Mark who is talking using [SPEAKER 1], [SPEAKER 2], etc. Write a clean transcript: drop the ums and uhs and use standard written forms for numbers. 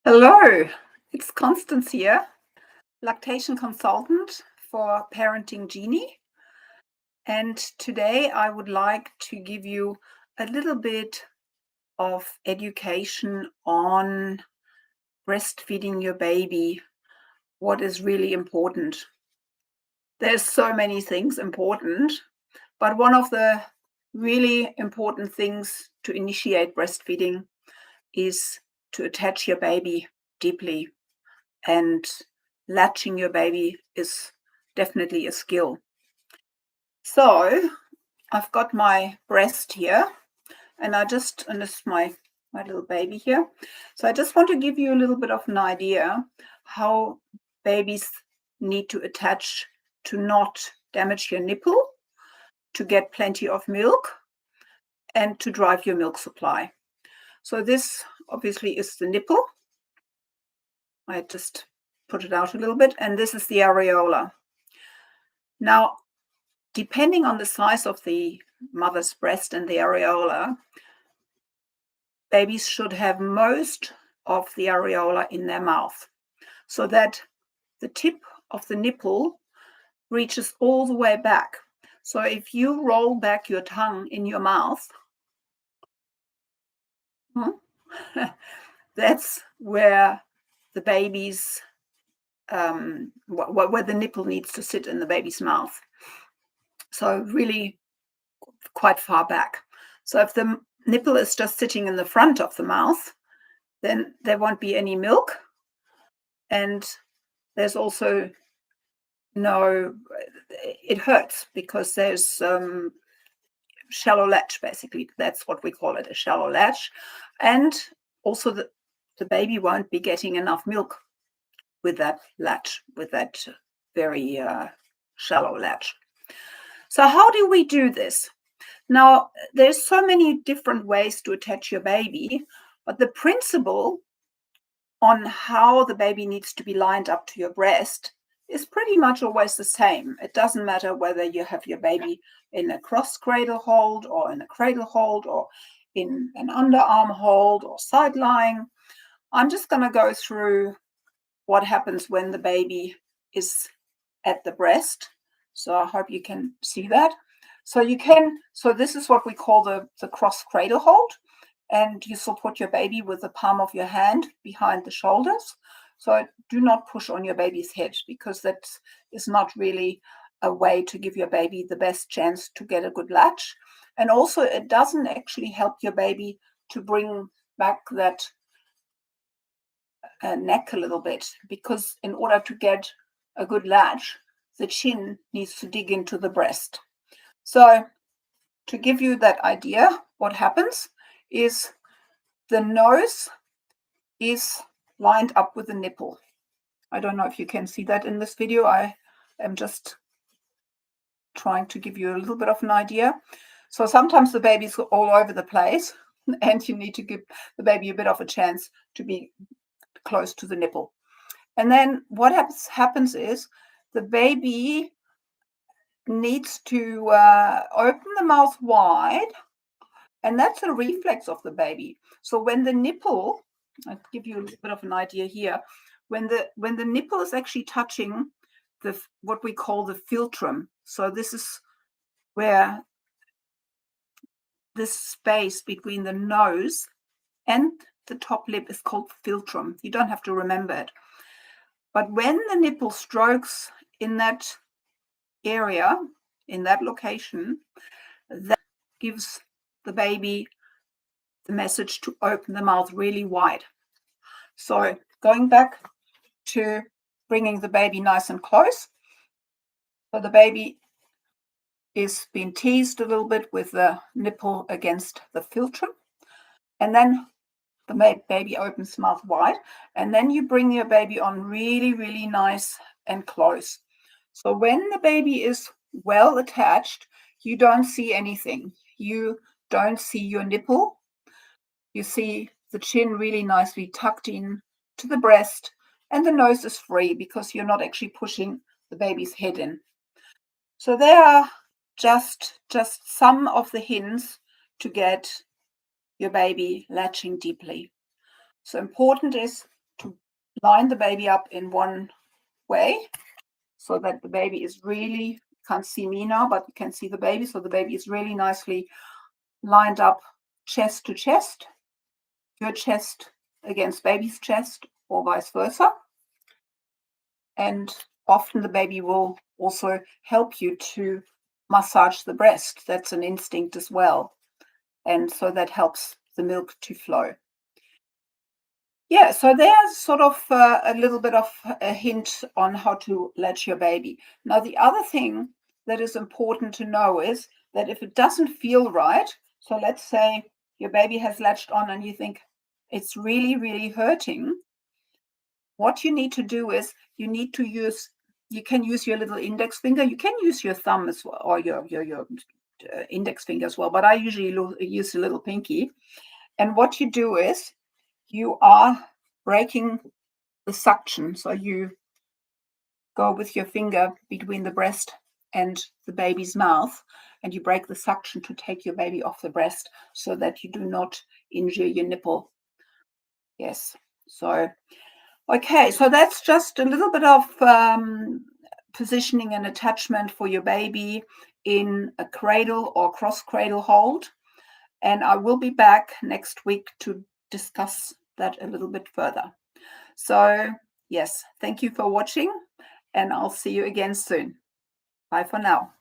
[SPEAKER 1] Hello, it's Constance here, lactation consultant for Parenting Genie. And today I would like to give you a little bit of education on breastfeeding your baby, what is really important. There's so many things important, but one of the really important things to initiate breastfeeding is to attach your baby deeply. And latching your baby is definitely a skill. So I've got my breast here, and this is my little baby here. So I just want to give you a little bit of an idea how babies need to attach to not damage your nipple, to get plenty of milk, and to drive your milk supply. So this obviously is the nipple. I just put it out a little bit, and this is the areola. Now, depending on the size of the mother's breast and the areola, babies should have most of the areola in their mouth so that the tip of the nipple reaches all the way back. So if you roll back your tongue in your mouth, that's where the baby's where the nipple needs to sit in the baby's mouth. So really quite far back. So if the nipple is just sitting in the front of the mouth, then there won't be any milk. And there's also it hurts because there's shallow latch, basically. That's what we call it, a shallow latch. And also the baby won't be getting enough milk with that latch, with that very shallow latch. So how do we do this? Now, there's so many different ways to attach your baby, but the principle on how the baby needs to be lined up to your breast is pretty much always the same. It doesn't matter whether you have your baby in a cross cradle hold or in a cradle hold or in an underarm hold or side lying. I'm just going to go through what happens when the baby is at the breast. So I hope you can see that. So this is what we call the cross cradle hold. And you support your baby with the palm of your hand behind the shoulders. So do not push on your baby's head, because that is not really a way to give your baby the best chance to get a good latch. And also it doesn't actually help your baby to bring back that neck a little bit, because in order to get a good latch, the chin needs to dig into the breast. So to give you that idea, what happens is the nose is lined up with the nipple. I don't know if you can see that in this video. I am just trying to give you a little bit of an idea. So sometimes the baby's all over the place, and you need to give the baby a bit of a chance to be close to the nipple. And then what happens is the baby needs to open the mouth wide, and that's a reflex of the baby. So when the nipple, I'll give you a little bit of an idea here, when the nipple is actually touching what we call the philtrum. So this is where this space between the nose and the top lip is called philtrum. You don't have to remember it. But when the nipple strokes in that area, in that location, that gives the baby the message to open the mouth really wide. So going back to bringing the baby nice and close. So the baby is being teased a little bit with the nipple against the philtrum. And then the baby opens mouth wide. And then you bring your baby on really, really nice and close. So when the baby is well attached, you don't see anything. You don't see your nipple. You see the chin really nicely tucked in to the breast, and the nose is free because you're not actually pushing the baby's head in. So there are just some of the hints to get your baby latching deeply. So important is to line the baby up in one way so that the baby is really, you can't see me now, but you can see the baby. So the baby is really nicely lined up chest to chest, your chest against baby's chest or vice versa. And often the baby will also help you to massage the breast. That's an instinct as well. And so that helps the milk to flow. Yeah, so there's sort of a little bit of a hint on how to latch your baby. Now, the other thing that is important to know is that if it doesn't feel right, so let's say your baby has latched on and you think it's really, really hurting, what you need to do is you can use your little index finger. You can use your thumb as well, or your index finger as well, but I usually use a little pinky. And what you do is you are breaking the suction. So you go with your finger between the breast and the baby's mouth, and you break the suction to take your baby off the breast so that you do not injure your nipple. Yes. So, okay. So that's just a little bit of positioning and attachment for your baby in a cradle or cross cradle hold. And I will be back next week to discuss that a little bit further. So, yes, thank you for watching, and I'll see you again soon. Bye for now.